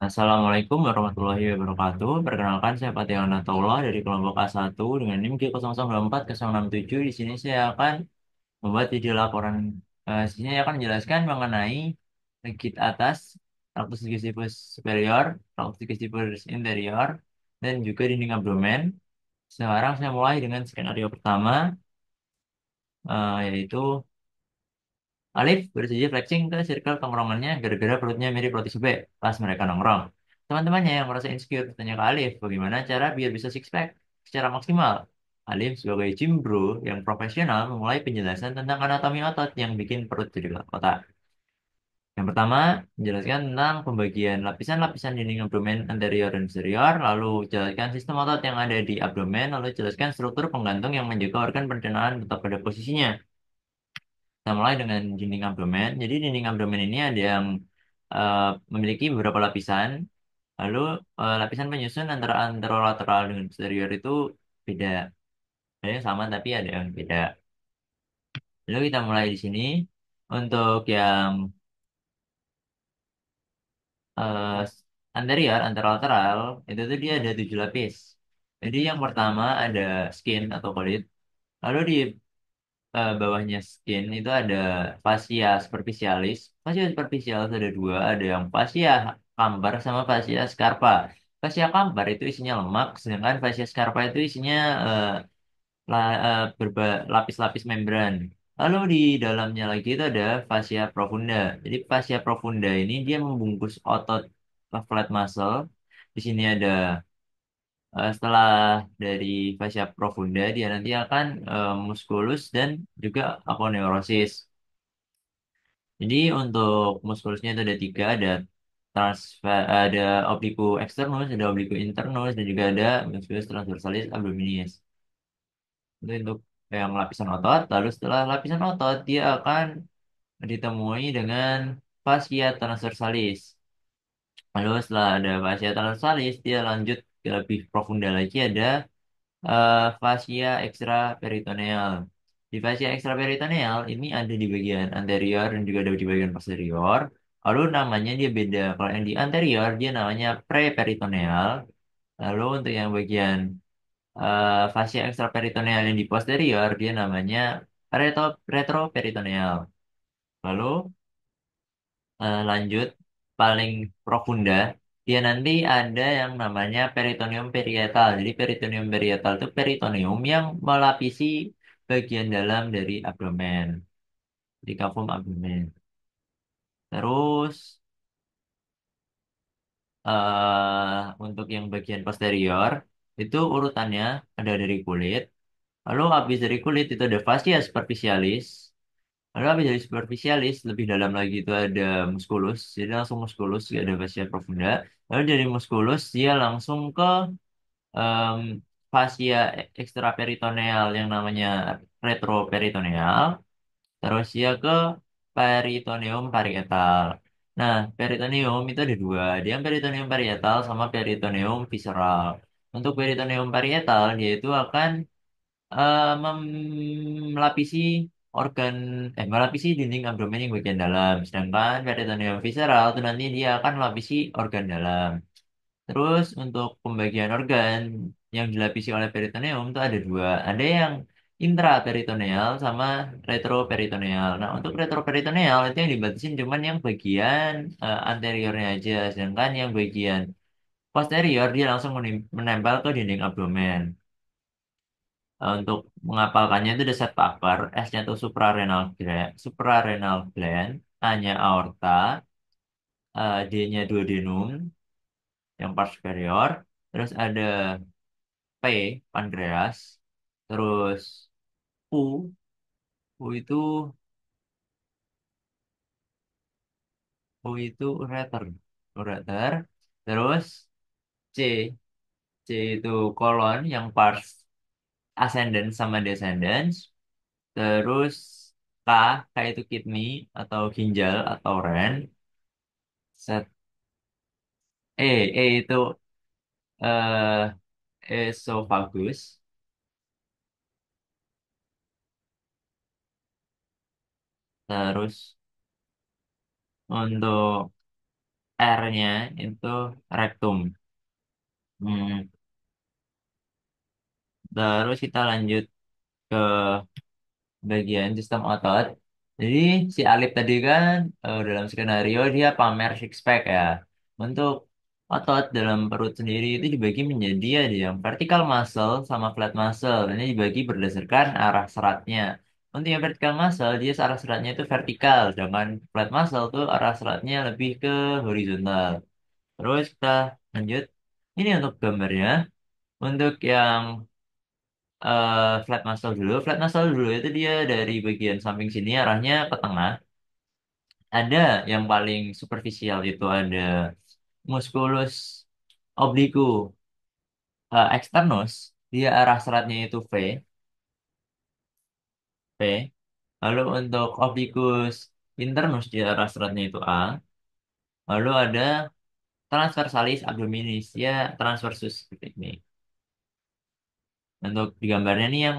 Assalamualaikum warahmatullahi wabarakatuh. Perkenalkan, saya Fatih Natullah dari kelompok A1 dengan NIM G0024-067. Di sini saya akan membuat video laporan. Sini saya akan menjelaskan mengenai legit atas, rectus digestivus superior, rectus digestivus interior, dan juga dinding abdomen. Sekarang saya mulai dengan skenario pertama, yaitu Alif bersedia flexing ke circle tongkrongannya gara-gara perutnya mirip roti sobek pas mereka nongkrong. Teman-temannya yang merasa insecure bertanya ke Alif bagaimana cara biar bisa six pack secara maksimal. Alif sebagai gym bro yang profesional memulai penjelasan tentang anatomi otot yang bikin perut jadi kotak. Yang pertama, menjelaskan tentang pembagian lapisan-lapisan dinding abdomen anterior dan posterior, lalu jelaskan sistem otot yang ada di abdomen, lalu jelaskan struktur penggantung yang menjaga organ pencernaan tetap pada posisinya. Kita mulai dengan dinding abdomen. Jadi dinding abdomen ini ada yang eh, memiliki beberapa lapisan. Lalu lapisan penyusun antara anterolateral dengan posterior itu beda. Ada yang sama tapi ada yang beda. Lalu kita mulai di sini. Untuk yang eh, anterior, anterolateral, itu tuh dia ada 7 lapis. Jadi yang pertama ada skin atau kulit. Lalu di bawahnya skin itu ada fascia superficialis. Fascia superficialis ada dua, ada yang fascia cambar sama fascia scarpa. Fascia cambar itu isinya lemak, sedangkan fascia scarpa itu isinya lapis-lapis membran. Lalu di dalamnya lagi itu ada fascia profunda. Jadi fascia profunda ini dia membungkus otot flat muscle. Di sini ada setelah dari fascia profunda dia nanti akan musculus dan juga aponeurosis. Jadi untuk muskulusnya itu ada tiga, ada obliku externus, ada obliku internus, dan juga ada musculus transversalis abdominis. Itu untuk yang lapisan otot. Lalu setelah lapisan otot dia akan ditemui dengan fascia transversalis. Lalu setelah ada fascia transversalis dia lanjut ke lebih profunda lagi ada fascia ekstraperitoneal. Di fascia ekstraperitoneal ini ada di bagian anterior dan juga ada di bagian posterior. Lalu namanya dia beda. Kalau yang di anterior dia namanya preperitoneal. Lalu untuk yang bagian fascia ekstraperitoneal yang di posterior dia namanya retroperitoneal. Lalu lanjut paling profunda dia nanti ada yang namanya peritoneum parietal. Jadi peritoneum parietal itu peritoneum yang melapisi bagian dalam dari abdomen, di kavum abdomen. Terus untuk yang bagian posterior itu urutannya ada dari kulit. Lalu habis dari kulit itu ada fascia superficialis. Lalu habis dari superficialis lebih dalam lagi itu ada musculus. Jadi langsung musculus, gak ada fascia profunda. Lalu dari musculus dia langsung ke em, fascia ekstraperitoneal yang namanya retroperitoneal. Terus dia ke peritoneum parietal. Nah, peritoneum itu ada dua. Dia yang peritoneum parietal sama peritoneum visceral. Untuk peritoneum parietal dia itu akan melapisi organ melapisi dinding abdomen yang bagian dalam. Sedangkan peritoneum visceral itu nanti dia akan melapisi organ dalam. Terus untuk pembagian organ yang dilapisi oleh peritoneum itu ada dua. Ada yang intraperitoneal sama retroperitoneal. Nah, untuk retroperitoneal itu yang dibatasin cuman yang bagian anteriornya aja. Sedangkan yang bagian posterior dia langsung menempel ke dinding abdomen. Untuk mengapalkannya itu ada set Parker, S-nya itu suprarenal gland, A-nya aorta, D-nya duodenum, yang part superior, terus ada P, pankreas, terus U, U itu ureter, ureter, terus C, C itu kolon yang parts ascendens sama descendens, terus K, K itu kidney atau ginjal atau ren, set E itu eh esophagus, terus untuk R-nya itu rektum. Hmm, Terus kita lanjut ke bagian sistem otot. Jadi si Alif tadi kan dalam skenario dia pamer six pack ya. Untuk otot dalam perut sendiri itu dibagi menjadi ada yang vertical muscle sama flat muscle. Ini dibagi berdasarkan arah seratnya. Untuk yang vertical muscle dia arah seratnya itu vertikal, sedangkan flat muscle tuh arah seratnya lebih ke horizontal. Terus kita lanjut. Ini untuk gambarnya. Untuk yang flat muscle dulu. Flat muscle dulu itu dia dari bagian samping sini arahnya ke tengah. Ada yang paling superficial itu ada musculus oblique externus. Dia arah seratnya itu V. Lalu untuk obliquus internus dia arah seratnya itu A. Lalu ada transversalis abdominis ya transversus seperti ini. Untuk di gambarnya nih yang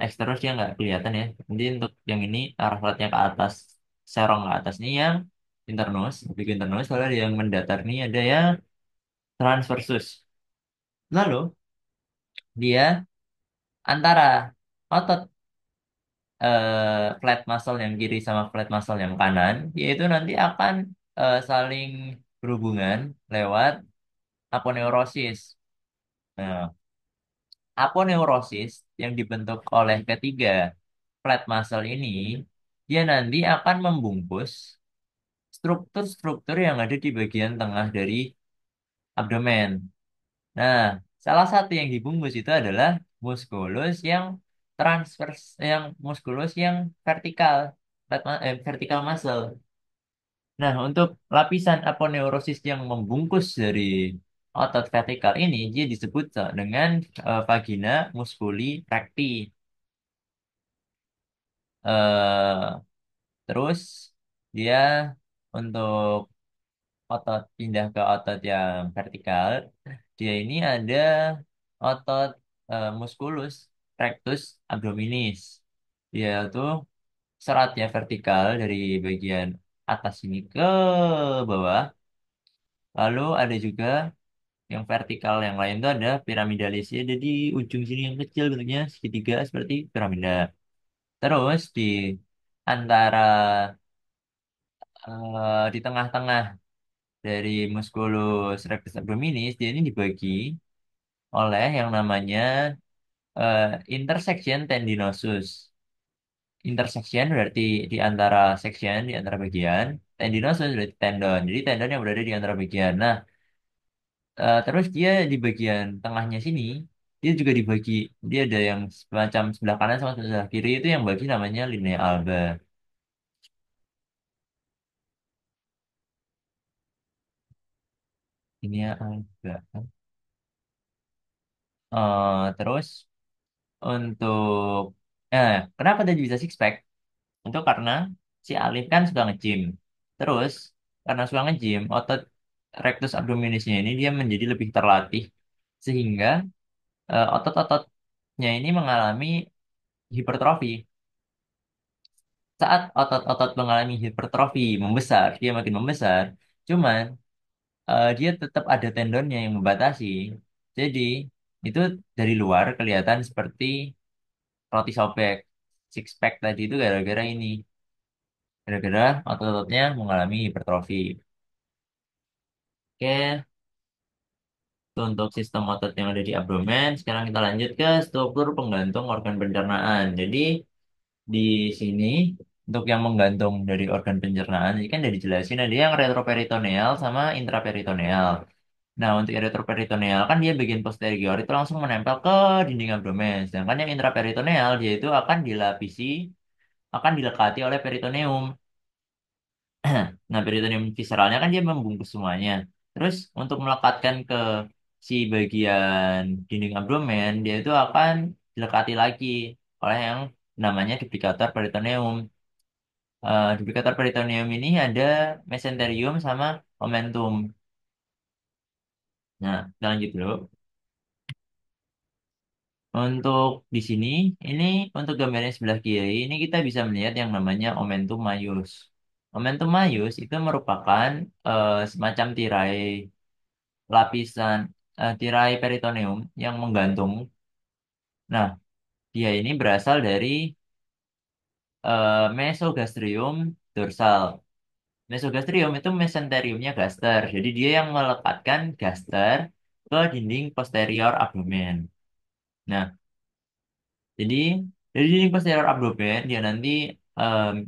eksternus dia nggak kelihatan ya. Jadi untuk yang ini arah seratnya ke atas, serong ke atas nih yang internus, lebih ke internus. Lalu ada yang mendatar nih ada yang transversus. Lalu dia antara otot flat muscle yang kiri sama flat muscle yang kanan, yaitu nanti akan saling berhubungan lewat aponeurosis. Nah, aponeurosis yang dibentuk oleh ketiga flat muscle ini, dia nanti akan membungkus struktur-struktur yang ada di bagian tengah dari abdomen. Nah, salah satu yang dibungkus itu adalah musculus yang transvers, yang musculus yang vertikal, vertikal muscle. Nah, untuk lapisan aponeurosis yang membungkus dari otot vertikal ini, dia disebut dengan vagina musculi recti. Eh, Terus dia untuk otot pindah ke otot yang vertikal, dia ini ada otot musculus rectus abdominis. Dia tuh seratnya vertikal dari bagian atas ini ke bawah. Lalu ada juga yang vertikal yang lain tuh ada piramidalis. Ya, ada di ujung sini yang kecil bentuknya segitiga seperti piramida. Terus di antara di tengah-tengah dari musculus rectus abdominis dia ini dibagi oleh yang namanya intersection tendinosus. Intersection berarti di antara section, di antara bagian. Tendinosus berarti tendon. Jadi tendon yang berada di antara bagian. Nah, terus dia di bagian tengahnya sini, dia juga dibagi. Dia ada yang semacam sebelah kanan sama sebelah kiri itu yang bagi namanya linea alba. Linea alba. Terus untuk kenapa dia bisa six pack? Itu karena si Alif kan suka nge-gym. Terus karena suka nge-gym, otot rectus abdominisnya ini dia menjadi lebih terlatih sehingga otot-ototnya ini mengalami hipertrofi. Saat otot-otot mengalami hipertrofi membesar, dia makin membesar. Cuman dia tetap ada tendonnya yang membatasi. Jadi itu dari luar kelihatan seperti roti sobek. Six pack tadi itu gara-gara ini. Gara-gara otot-ototnya mengalami hipertrofi. Oke, itu untuk sistem otot yang ada di abdomen. Sekarang kita lanjut ke struktur penggantung organ pencernaan. Jadi di sini untuk yang menggantung dari organ pencernaan, ini kan udah dijelasin ada yang retroperitoneal sama intraperitoneal. Nah, untuk yang retroperitoneal kan dia bagian posterior itu langsung menempel ke dinding abdomen. Sedangkan yang intraperitoneal dia itu akan dilapisi, akan dilekati oleh peritoneum. Nah, peritoneum visceralnya kan dia membungkus semuanya. Terus untuk melekatkan ke si bagian dinding abdomen, dia itu akan dilekati lagi oleh yang namanya duplicator peritoneum. Duplicator peritoneum ini ada mesenterium sama omentum. Nah, kita lanjut dulu. Untuk di sini, ini untuk gambarnya sebelah kiri, ini kita bisa melihat yang namanya omentum maius. Momentum maius itu merupakan semacam tirai lapisan tirai peritoneum yang menggantung. Nah, dia ini berasal dari mesogastrium dorsal. Mesogastrium itu mesenteriumnya gaster. Jadi dia yang melekatkan gaster ke dinding posterior abdomen. Nah, jadi dari dinding posterior abdomen dia nanti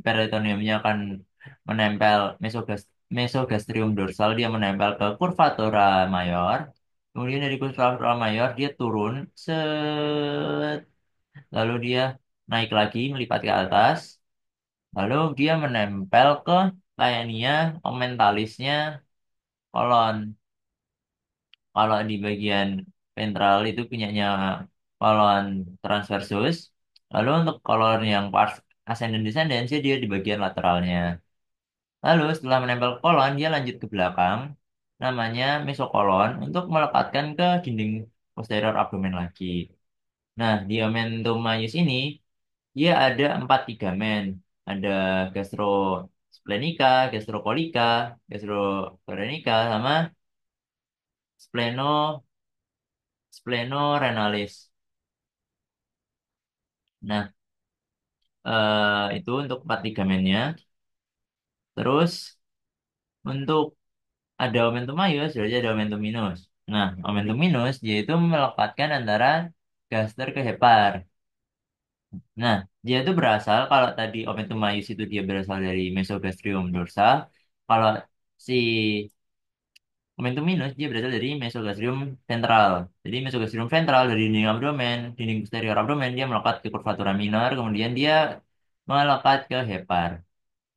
peritoneumnya akan menempel mesogastrium dorsal dia menempel ke curvatura mayor. Kemudian dari curvatura mayor dia turun set lalu dia naik lagi melipat ke atas. Lalu dia menempel ke layania omentalisnya kolon. Kalau di bagian ventral itu punyanya kolon transversus. Lalu untuk kolon yang pars ascending descendens dia di bagian lateralnya. Lalu setelah menempel ke kolon, dia lanjut ke belakang, namanya mesokolon untuk melekatkan ke dinding posterior abdomen lagi. Nah, di omentum maius ini, dia ada 4 ligamen. Ada gastrosplenica, gastrokolika, gastroclenica, sama splenorenalis. Nah, itu untuk 4 ligamennya. Terus untuk ada omentum maius, berarti ada omentum minus. Nah, omentum minus dia itu melekatkan antara gaster ke hepar. Nah, dia itu berasal kalau tadi omentum maius itu dia berasal dari mesogastrium dorsal. Kalau si omentum minus dia berasal dari mesogastrium ventral. Jadi mesogastrium ventral dari dinding abdomen, dinding posterior abdomen dia melekat ke curvatura minor, kemudian dia melekat ke hepar.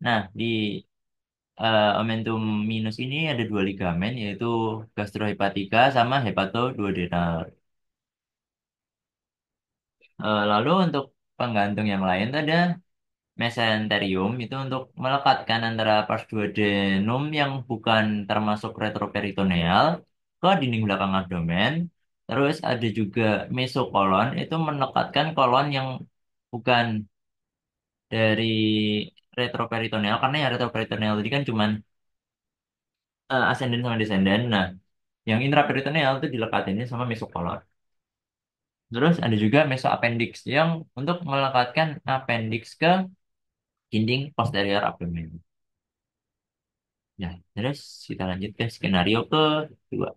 Nah, di omentum minus ini ada 2 ligamen yaitu gastrohepatika sama hepatoduodenal. Lalu untuk penggantung yang lain itu ada mesenterium itu untuk melekatkan antara pars duodenum yang bukan termasuk retroperitoneal ke dinding belakang abdomen. Terus ada juga mesokolon itu melekatkan kolon yang bukan dari retroperitoneal karena yang retroperitoneal tadi kan cuman ascendant sama descendant. Nah, yang intraperitoneal itu dilekatinnya sama mesokolon. Terus ada juga mesoappendix yang untuk melekatkan appendix ke dinding posterior abdomen. Nah, terus kita lanjut ke skenario kedua.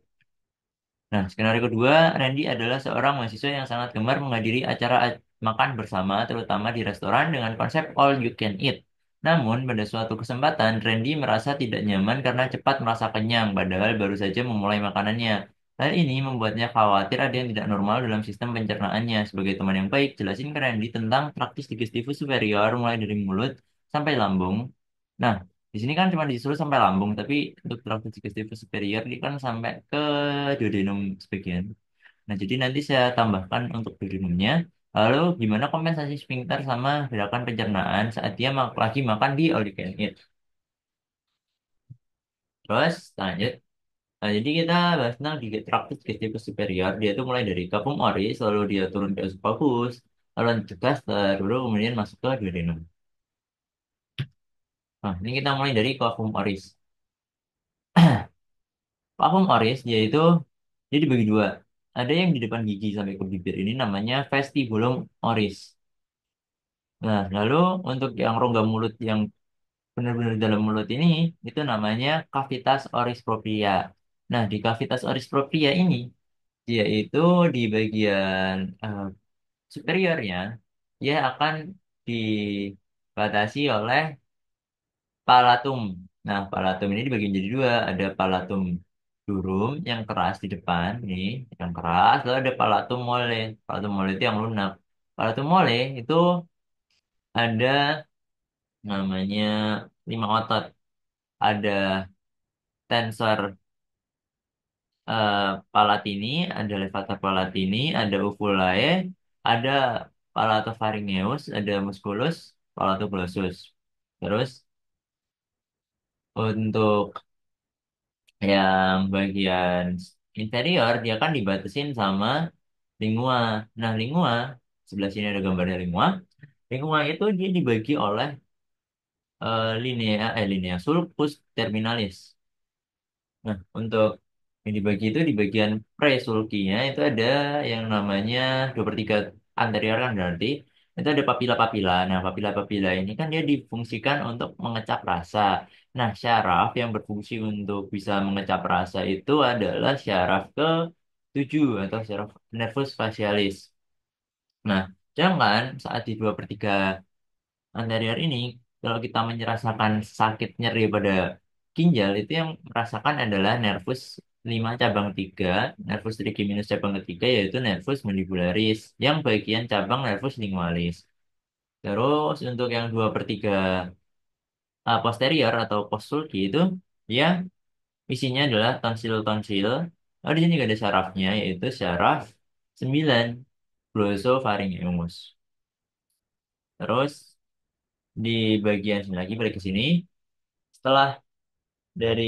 Nah, skenario kedua, Randy adalah seorang mahasiswa yang sangat gemar menghadiri acara makan bersama, terutama di restoran dengan konsep all you can eat. Namun, pada suatu kesempatan, Randy merasa tidak nyaman karena cepat merasa kenyang, padahal baru saja memulai makanannya. Hal ini membuatnya khawatir ada yang tidak normal dalam sistem pencernaannya. Sebagai teman yang baik, jelasin ke Randy tentang traktus digestivus superior mulai dari mulut sampai lambung. Nah, di sini kan cuma disuruh sampai lambung, tapi untuk traktus digestivus superior ini kan sampai ke duodenum sebagian. Nah, jadi nanti saya tambahkan untuk duodenumnya. Lalu gimana kompensasi sphincter sama gerakan pencernaan saat dia lagi makan di all you can eat. Terus lanjut. Nah, jadi kita bahas tentang di traktus digestivus superior. Dia itu mulai dari capum oris, lalu dia turun ke esophagus, lalu lanjut ke gaster, lalu kemudian masuk ke duodenum. Nah, ini kita mulai dari capum oris. Capum oris yaitu dia dibagi dua. Ada yang di depan gigi sampai ke bibir ini namanya vestibulum oris. Nah, lalu untuk yang rongga mulut yang benar-benar di dalam mulut ini itu namanya cavitas oris propria. Nah, di cavitas oris propria ini dia itu di bagian superiornya dia akan dibatasi oleh palatum. Nah, palatum ini dibagi menjadi dua. Ada palatum durum yang keras di depan nih, yang keras, lalu ada palatum mole. Palatum mole itu yang lunak. Palatum mole itu ada namanya 5 otot. Ada tensor eh, palatini, ada levator palatini, ada uvulae, ada palatopharyngeus, ada musculus, palatoglossus. Terus untuk yang bagian inferior dia kan dibatasin sama lingua. Nah, lingua sebelah sini ada gambarnya lingua. Lingua itu dia dibagi oleh linea sulcus terminalis. Nah, untuk yang dibagi itu di bagian presulkinya itu ada yang namanya 2/3 anterior kan berarti itu ada papila-papila. Nah, papila-papila ini kan dia difungsikan untuk mengecap rasa. Nah, syaraf yang berfungsi untuk bisa mengecap rasa itu adalah syaraf ke-7 atau syaraf nervus facialis. Nah, jangan saat di 2/3 anterior ini, kalau kita merasakan sakit nyeri pada ginjal, itu yang merasakan adalah nervus 5 cabang 3, nervus trigeminus cabang ketiga, yaitu nervus mandibularis, yang bagian cabang nervus lingualis. Terus untuk yang 2/3 posterior atau postsulci itu, ya isinya adalah tonsil-tonsil. Oh, di sini juga ada syarafnya, yaitu syaraf 9, glossopharyngeus. Terus di bagian sini lagi, balik ke sini, setelah dari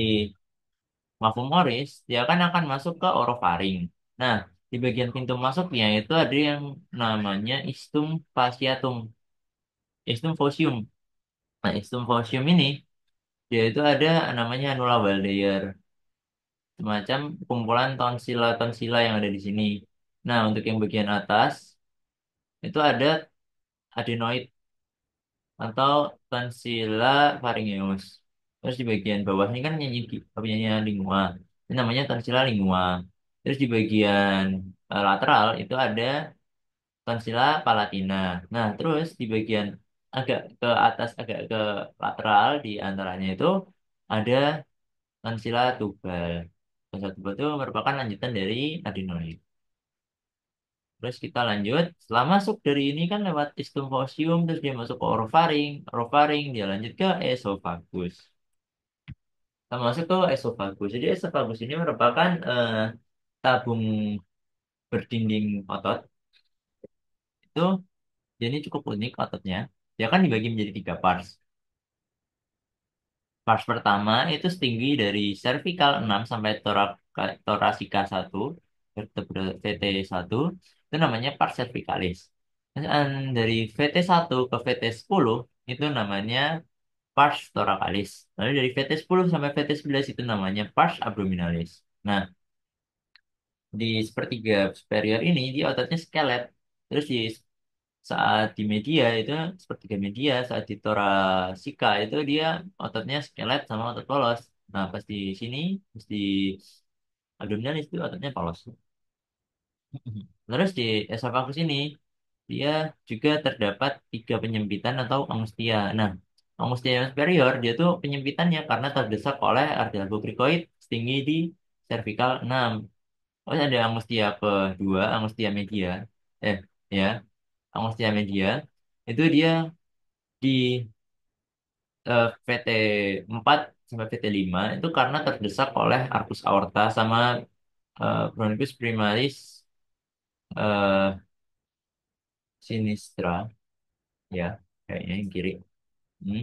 mafum oris, dia kan akan masuk ke orofaring. Nah, di bagian pintu masuknya itu ada yang namanya istum fasciatum, istum fosium. Nah, istum fosium ini dia itu ada namanya anula Waldeyer, semacam kumpulan tonsila-tonsila yang ada di sini. Nah, untuk yang bagian atas itu ada adenoid atau tonsilla pharyngeus. Terus di bagian bawah ini kan nyanyi lingua. Ini namanya tonsilla lingua. Terus di bagian lateral itu ada tonsilla palatina. Nah, terus di bagian agak ke atas, agak ke lateral di antaranya itu ada tonsilla tubal. Tonsilla tubal itu merupakan lanjutan dari adenoid. Terus kita lanjut, setelah masuk dari ini kan lewat istumfosium, terus dia masuk ke orofaring, orofaring dia lanjut ke esofagus. Kita masuk ke esofagus. Jadi esofagus ini merupakan tabung berdinding otot. Itu jadi cukup unik ototnya. Dia kan dibagi menjadi 3 parts. Parts pertama itu setinggi dari cervical 6 sampai thoracica 1, vertebra VT1, itu namanya pars cervicalis. Dan dari VT1 ke VT10 itu namanya pars thoracalis. Lalu dari VT10 sampai VT11 itu namanya pars abdominalis. Nah, di sepertiga superior ini dia ototnya skelet. Terus saat di media itu sepertiga media, saat di thoracica itu dia ototnya skelet sama otot polos. Nah, pas di sini, pas di abdominalis itu ototnya polos. Terus di esophagus ini dia juga terdapat 3 penyempitan atau angustia. Nah, angustia yang superior dia tuh penyempitannya karena terdesak oleh arteria cricoid setinggi di cervical 6. Terus ada angustia kedua, angustia media. Eh, ya, angustia media itu dia di VT4 sampai VT5 itu karena terdesak oleh arcus aorta sama bronchus primaris eh, sinistra, ya kayaknya yang kiri. Hmm.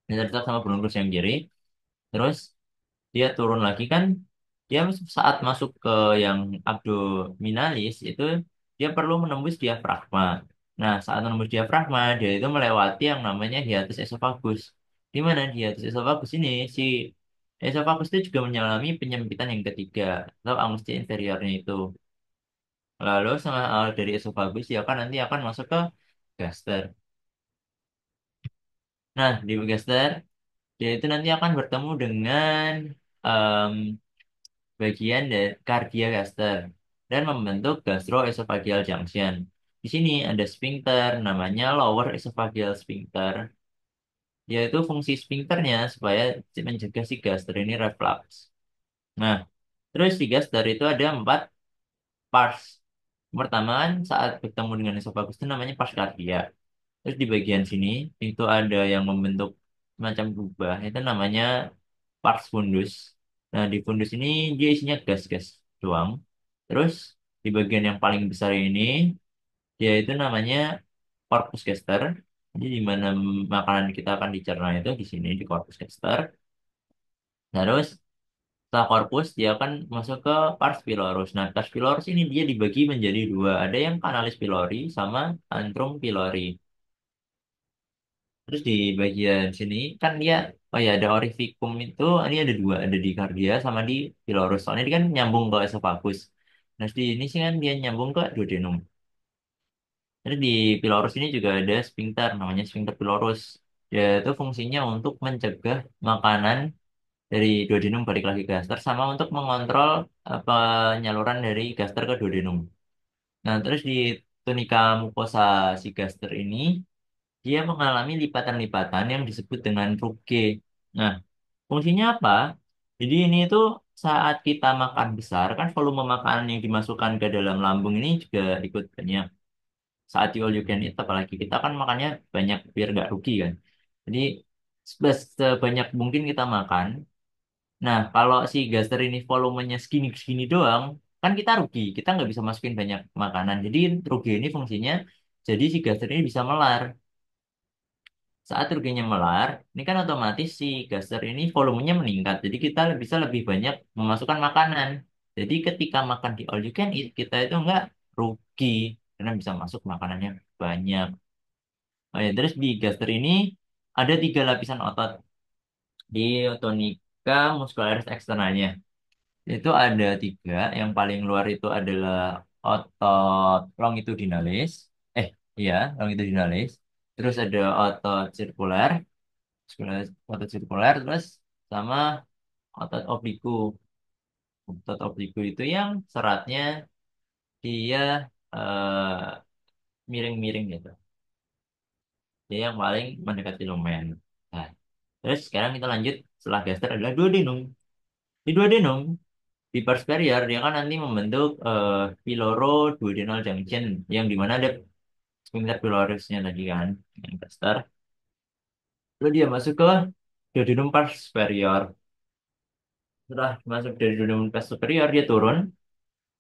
Ini terdesak sama bronchus yang kiri. Terus dia turun lagi kan, dia saat masuk ke yang abdominalis itu dia perlu menembus diafragma. Nah, saat menembus diafragma dia itu melewati yang namanya hiatus esophagus. Di mana di hiatus esophagus ini si esophagus itu juga mengalami penyempitan yang ketiga atau angustia inferiornya itu. Lalu sama dari esophagus dia kan nanti akan masuk ke gaster. Nah, di gaster dia itu nanti akan bertemu dengan em, bagian dari kardia gaster dan membentuk gastroesophageal junction. Di sini ada sphincter namanya lower esophageal sphincter. Yaitu fungsi sphincternya supaya mencegah si gaster ini reflux. Nah, terus di gaster itu ada 4 parts. Pertama kan saat bertemu dengan esophagus itu namanya pars kardia. Terus di bagian sini itu ada yang membentuk semacam kubah. Itu namanya pars fundus. Nah, di fundus ini dia isinya gas-gas doang. Terus di bagian yang paling besar ini dia itu namanya corpus gester. Jadi di mana makanan kita akan dicerna itu di sini di corpus gester. Nah, terus setelah corpus dia akan masuk ke pars pylorus. Nah, pars pylorus ini dia dibagi menjadi dua. Ada yang canalis pylori sama antrum pylori. Terus di bagian sini kan dia, oh ya ada orificum itu, ini ada dua, ada di kardia sama di pylorus. Soalnya dia kan nyambung ke esophagus. Nah di ini sih kan dia nyambung ke duodenum. Terus di pylorus ini juga ada sphincter, namanya sphincter pylorus. Dia itu fungsinya untuk mencegah makanan dari duodenum balik lagi ke gaster, sama untuk mengontrol penyaluran dari gaster ke duodenum. Nah terus di tunika mukosa si gaster ini, dia mengalami lipatan-lipatan yang disebut dengan rugae. Nah, fungsinya apa? Jadi ini tuh saat kita makan besar, kan volume makanan yang dimasukkan ke dalam lambung ini juga ikut banyak. Saat di all you can eat, apalagi kita kan makannya banyak biar nggak rugi kan. Jadi sebanyak mungkin kita makan. Nah, kalau si gaster ini volumenya segini-segini doang, kan kita rugi. Kita nggak bisa masukin banyak makanan. Jadi rugi ini fungsinya, jadi si gaster ini bisa melar. Saat turkinya melar, ini kan otomatis si gaster ini volumenya meningkat. Jadi kita bisa lebih banyak memasukkan makanan. Jadi ketika makan di all you can eat, kita itu nggak rugi karena bisa masuk makanannya banyak. Oh ya, terus di gaster ini ada tiga lapisan otot di tonika muscularis eksternalnya. Itu ada tiga. Yang paling luar itu adalah otot longitudinalis. Eh, iya, longitudinalis. Terus ada otot sirkuler, otot sirkuler, terus sama otot obliku. Otot obliku itu yang seratnya dia miring-miring gitu. Dia yang paling mendekati lumen. Nah, terus sekarang kita lanjut, setelah gaster adalah duodenum. Di duodenum, di pars superior dia kan nanti membentuk duodenal junction yang dimana ada sphincter pylorusnya tadi kan, yang gaster. Lalu dia masuk ke duodenum pars superior. Setelah masuk dari duodenum pars superior, dia turun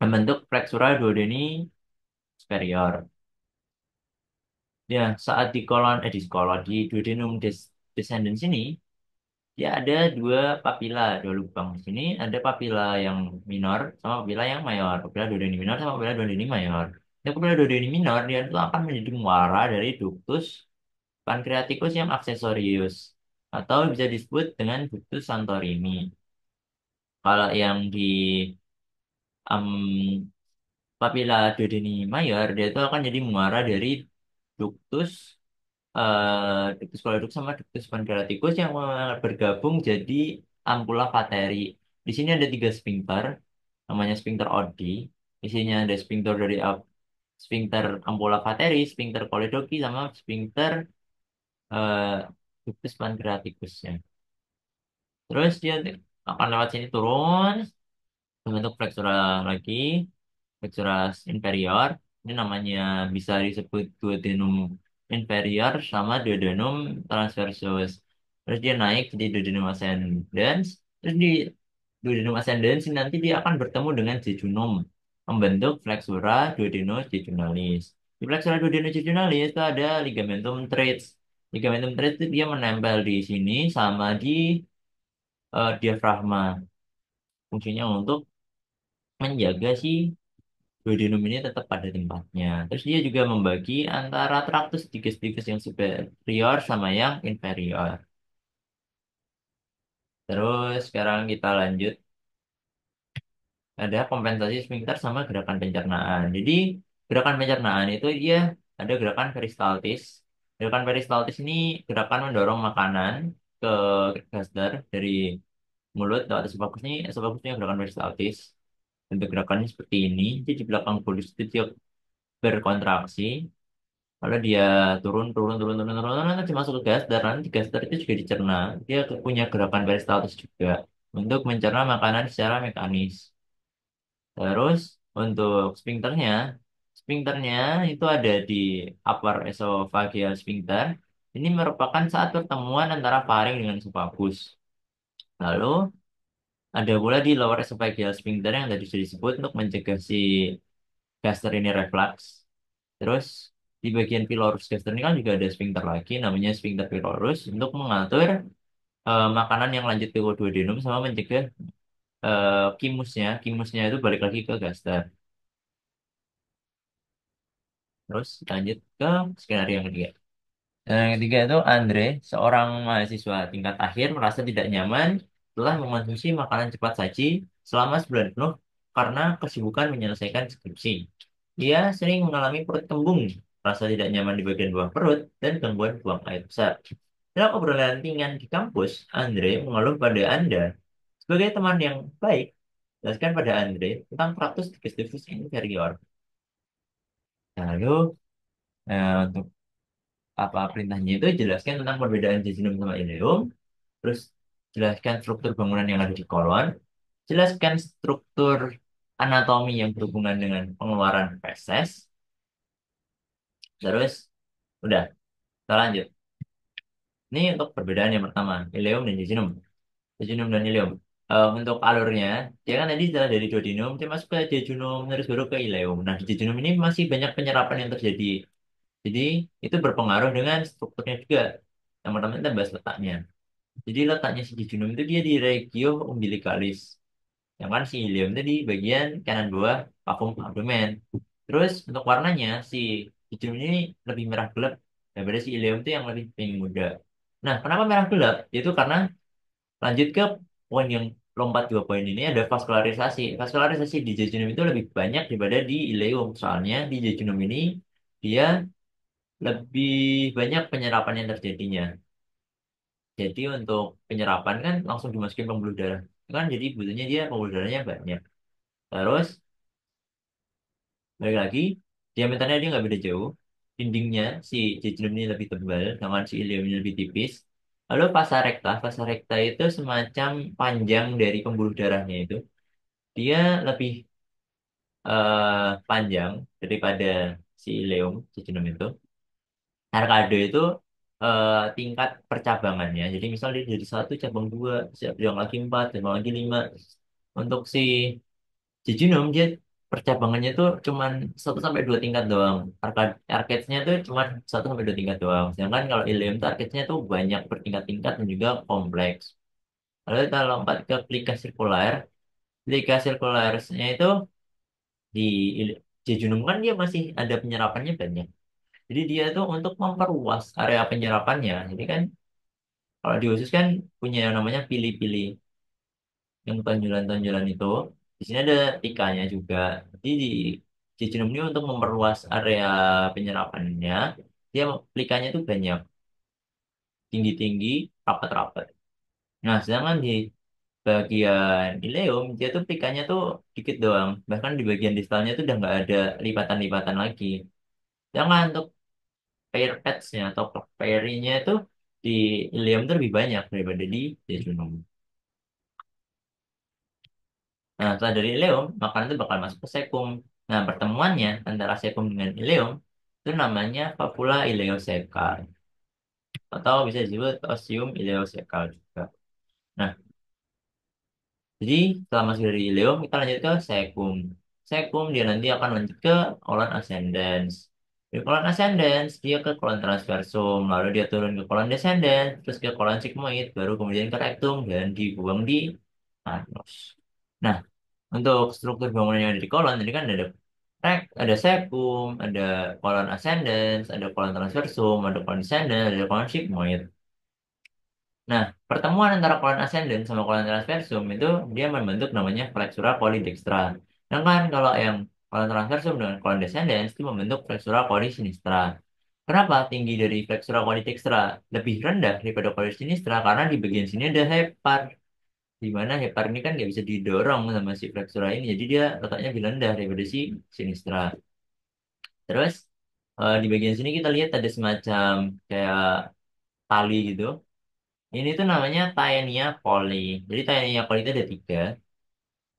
membentuk flexura duodeni superior. Ya, saat di duodenum descendens ini, dia ada dua papila, dua lubang. Di sini ada papila yang minor sama papila yang mayor. Papila duodeni minor sama papila duodeni mayor. Nah, papila duodeni minor, dia itu akan menjadi muara dari ductus pancreaticus yang aksesorius. Atau bisa disebut dengan ductus Santorini. Kalau yang di em, papila duodeni mayor, dia itu akan jadi muara dari ductus ductus coledox sama ductus pancreaticus yang bergabung jadi ampulla vateri. Di sini ada tiga sphincter, namanya sphincter Oddi. Di sini ada sphincter dari sphincter ampulla vateri, sphincter coledoki, sama sphincter eh, ductus pancreaticusnya. Terus dia akan lewat sini turun, membentuk flexura lagi, flexura inferior. Ini namanya bisa disebut duodenum inferior sama duodenum transversus. Terus dia naik di duodenum ascendens. Terus di duodenum ascendens ini nanti dia akan bertemu dengan jejunum, membentuk flexura duodenojejunnalis. Di flexura duodenojejunnalis itu ada ligamentum teres. Ligamentum teres itu dia menempel di sini sama di diafragma. Fungsinya untuk menjaga si duodenum ini tetap pada tempatnya. Terus dia juga membagi antara traktus digestifus yang superior sama yang inferior. Terus sekarang kita lanjut, ada kompensasi sphincter sama gerakan pencernaan. Jadi gerakan pencernaan itu dia ada gerakan peristaltis. Gerakan peristaltis ini gerakan mendorong makanan ke gaster dari mulut lewat esophagus ini. Esophagus ini gerakan peristaltis. Bentuk gerakannya seperti ini. Jadi di belakang polus itu dia berkontraksi. Kalau dia turun, turun, turun, turun, turun, turun, nanti masuk ke gas, dan nanti gas itu juga dicerna. Dia punya gerakan peristaltis juga untuk mencerna makanan secara mekanis. Terus untuk sphincternya itu ada di upper esophageal sphincter. Ini merupakan saat pertemuan antara faring dengan esophagus. Lalu ada pula di lower esophageal sphincter yang tadi sudah disebut untuk mencegah si gaster ini reflux. Terus di bagian pylorus gaster ini kan juga ada sphincter lagi, namanya sphincter pylorus untuk mengatur makanan yang lanjut ke duodenum sama mencegah kimusnya itu balik lagi ke gaster. Terus lanjut ke skenario yang ketiga. Dan yang ketiga itu Andre, seorang mahasiswa tingkat akhir merasa tidak nyaman setelah mengonsumsi makanan cepat saji selama sebulan penuh karena kesibukan menyelesaikan skripsi. Dia sering mengalami perut kembung, rasa tidak nyaman di bagian bawah perut, dan gangguan buang air besar. Dalam obrolan ringan di kampus, Andre mengeluh pada Anda sebagai teman yang baik. Jelaskan pada Andre tentang traktus digestivus inferior. Lalu, untuk apa perintahnya itu jelaskan tentang perbedaan jejunum sama ileum, terus jelaskan struktur bangunan yang ada di kolon, jelaskan struktur anatomi yang berhubungan dengan pengeluaran feses, terus udah, kita lanjut. Ini untuk perbedaan yang pertama, ileum dan jejunum. Jejunum dan ileum. Untuk alurnya, dia kan tadi setelah dari duodenum, dia masuk ke jejunum, terus baru ke ileum. Nah, di jejunum ini masih banyak penyerapan yang terjadi. Jadi, itu berpengaruh dengan strukturnya juga. Yang pertama kita bahas letaknya. Jadi letaknya si jejunum itu dia di regio umbilicalis. Yang kan si ilium itu di bagian kanan bawah vakum abdomen. Terus untuk warnanya si hidung ini lebih merah gelap daripada si ilium itu yang lebih pink muda. Nah, kenapa merah gelap? Itu karena lanjut ke poin yang lompat dua poin ini ada vaskularisasi. Vaskularisasi di jejunum itu lebih banyak daripada di ileum. Soalnya di jejunum ini dia lebih banyak penyerapan yang terjadinya. Jadi untuk penyerapan kan langsung dimasukin pembuluh darah. Kan jadi butuhnya dia pembuluh darahnya banyak. Terus balik lagi, diameternya dia nggak beda jauh. Dindingnya si jejunum ini lebih tebal, dengan si ilium ini lebih tipis. Lalu pasa rekta itu semacam panjang dari pembuluh darahnya itu. Dia lebih panjang daripada si ileum, jejunum itu. Arkade itu tingkat percabangannya. Jadi misalnya dia jadi satu, cabang dua, cabang lagi empat, cabang lagi lima. Untuk si jejunum dia percabangannya itu cuman satu sampai dua tingkat doang. Arcade-nya itu cuma satu sampai dua tingkat doang. Sedangkan kalau ileum itu arcade-nya itu banyak bertingkat-tingkat dan juga kompleks. Lalu kita lompat ke plika sirkularnya itu di jejunum kan dia masih ada penyerapannya banyak. Jadi dia itu untuk memperluas area penyerapannya. Jadi kan kalau di usus kan punya yang namanya pili-pili, yang tonjolan-tonjolan itu. Di sini ada tikanya juga. Jadi di jejunum ini untuk memperluas area penyerapannya, dia plikanya itu banyak, tinggi-tinggi, rapat-rapat. Nah, sedangkan di bagian ileum, dia tuh plikanya tuh dikit doang. Bahkan di bagian distalnya tuh udah nggak ada lipatan-lipatan lagi. Sedangkan untuk pair patch-nya atau pairinya itu di ileum tuh lebih banyak daripada di jejunum. Nah, setelah dari ileum, makanan itu bakal masuk ke sekum. Nah, pertemuannya antara sekum dengan ileum itu namanya papula ileosekal atau bisa disebut osium ileosekal juga. Nah, jadi setelah masuk dari ileum, kita lanjut ke sekum. Sekum dia nanti akan lanjut ke kolon ascendens. Dari kolon ascendens, dia ke kolon transversum, lalu dia turun ke kolon descendens, terus ke kolon sigmoid, baru kemudian ke rektum dan dibuang di anus. Nah, untuk struktur bangunan yang ada di kolon, tadi kan ada septum, ada kolon ascendens, ada kolon transversum, ada kolon descendens, ada kolon sigmoid. Nah, pertemuan antara kolon ascendens sama kolon transversum itu dia membentuk namanya flexura polydextra. Sedangkan kalau yang kolon transversum dengan kolon descendens itu membentuk flexura polysinistra. Kenapa tinggi dari flexura polydextra lebih rendah daripada polysinistra? Karena di bagian sini ada hepar. Di mana hepar ini kan nggak bisa didorong sama si flexura ini, jadi dia letaknya lebih rendah daripada si sinistra. Terus di bagian sini kita lihat ada semacam kayak tali gitu. Ini tuh namanya Taenia coli. Jadi Taenia coli itu ada tiga.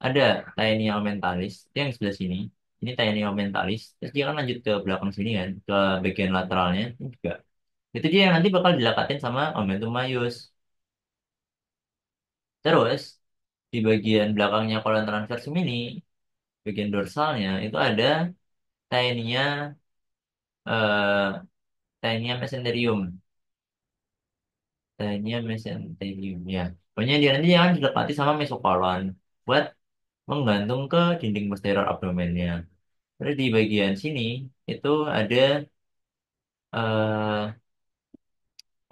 Ada Taenia aumentalis, itu yang sebelah sini. Ini Taenia aumentalis. Terus dia kan lanjut ke belakang sini kan, ke bagian lateralnya ini juga. Itu dia yang nanti bakal dilekatin sama omentum maius. Terus di bagian belakangnya kolon transversum ini, bagian dorsalnya itu ada Taenia eh Taenia mesenterium. Taenia mesenterium ya. Pokoknya dia nanti akan dilekati sama mesokolon buat menggantung ke dinding posterior abdomennya. Terus di bagian sini itu ada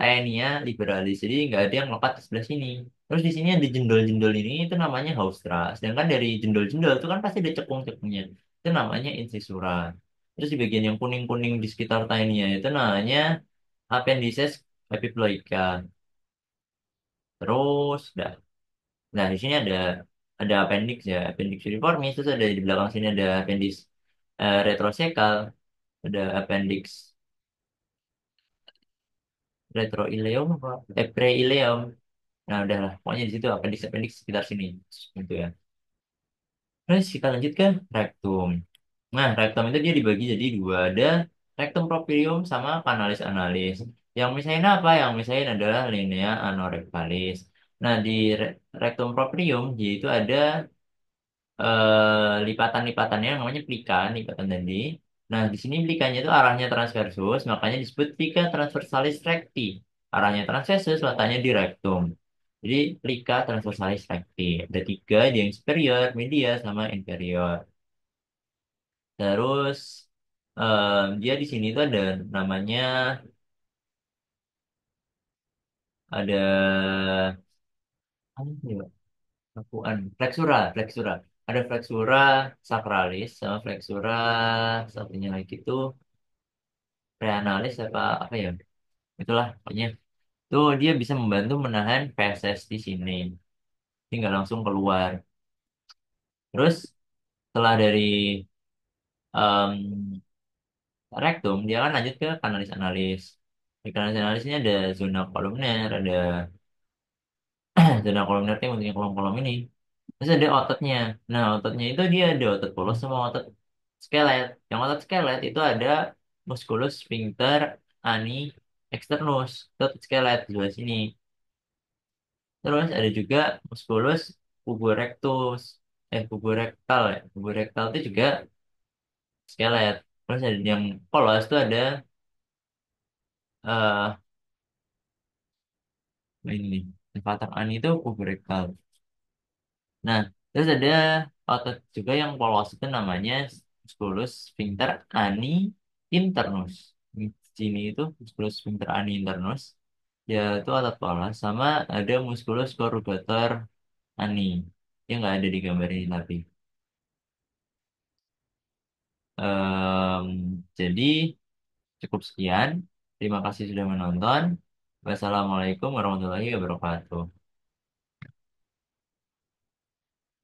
Taenia liberalis. Jadi nggak ada yang lekat di sebelah sini. Terus di sini ada jendol-jendol ini itu namanya haustra. Sedangkan dari jendol-jendol itu kan pasti ada cekung-cekungnya. Itu namanya incisura. Terus di bagian yang kuning-kuning di sekitar taenia itu namanya appendices epiploica. Terus, nah di sini ada appendix ya, appendix piriformis. Terus ada di belakang sini ada appendix retrocekal, ada appendix retroileum apa? Preileum. Nah, udahlah. Pokoknya di situ appendix-appendix sekitar sini. Gitu ya. Terus kita lanjut ke rectum. Nah, rectum itu dia dibagi jadi dua. Ada rectum properium sama canalis analis. Yang misain apa? Yang misain adalah linea anorectalis. Nah, di rectum properium dia itu ada lipatan-lipatannya yang namanya plika, lipatan tadi. Nah, di sini plikanya itu arahnya transversus, makanya disebut plika transversalis recti. Arahnya transversus, letaknya di rectum. Jadi, plika transversalis recti. Ada tiga, ada yang superior, medial, sama inferior. Terus, dia di sini tuh ada namanya, ada, apa ya, lakuan, flexura, flexura. Ada flexura sacralis sama flexura satunya lagi itu reanalis apa ya itulah pokoknya tuh dia bisa membantu menahan feses di sini tinggal langsung keluar terus setelah dari em, rektum dia kan lanjut ke kanalis analis di kanalis analis ini ada zona kolumner ada zona kolumner yang bentuknya kolom-kolom ini terus ada ototnya nah ototnya itu dia ada otot polos sama otot skelet yang otot skelet itu ada musculus sphincter ani externus itu otot skelet di sebelah sini. Terus ada juga musculus puborectus, puborectal ya. Puborectal itu juga skelet. Terus ada yang polos itu ada eh ini nih, levator ani itu puborectal. Nah, terus ada otot juga yang polos itu namanya musculus sphincter ani internus. Di sini itu musculus sphincter ani internus. Ya itu otot polos sama ada musculus corrugator ani. Yang nggak ada di gambar ini tapi. Em, jadi cukup sekian. Terima kasih sudah menonton. Wassalamualaikum warahmatullahi wabarakatuh.